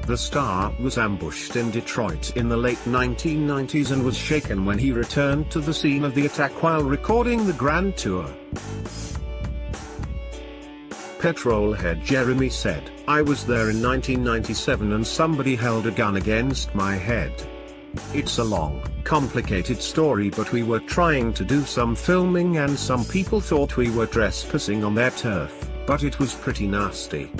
The star was ambushed in Detroit in the late 1990s and was shaken when he returned to the scene of the attack while recording the Grand Tour. Petrolhead Jeremy said, "I was there in 1997 and somebody held a gun against my head. It's a long, complicated story, but we were trying to do some filming and some people thought we were trespassing on their turf, but it was pretty nasty.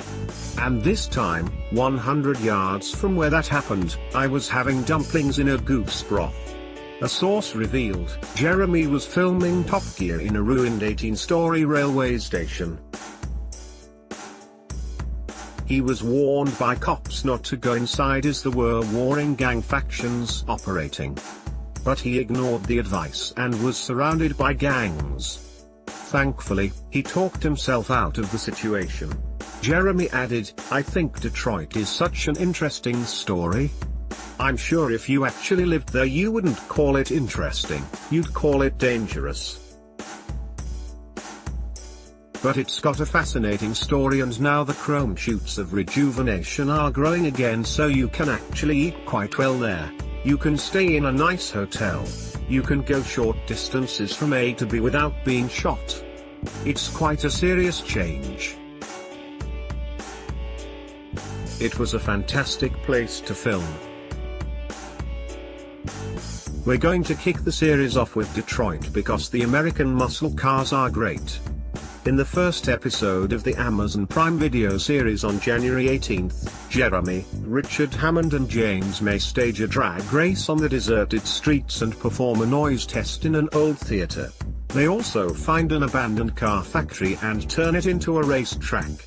And this time, 100 yards from where that happened, I was having dumplings in a goose broth." A source revealed, Jeremy was filming Top Gear in a ruined 18-story railway station. He was warned by cops not to go inside as there were warring gang factions operating. But he ignored the advice and was surrounded by gangs. Thankfully, he talked himself out of the situation. Jeremy added, "I think Detroit is such an interesting story. I'm sure if you actually lived there you wouldn't call it interesting, you'd call it dangerous. But it's got a fascinating story, and now the chrome shoots of rejuvenation are growing again, so you can actually eat quite well there. You can stay in a nice hotel. You can go short distances from A to B without being shot. It's quite a serious change. It was a fantastic place to film. We're going to kick the series off with Detroit because the American muscle cars are great." In the first episode of the Amazon Prime Video series on January 18th, Jeremy, Richard Hammond and James May stage a drag race on the deserted streets and perform a noise test in an old theater. They also find an abandoned car factory and turn it into a racetrack.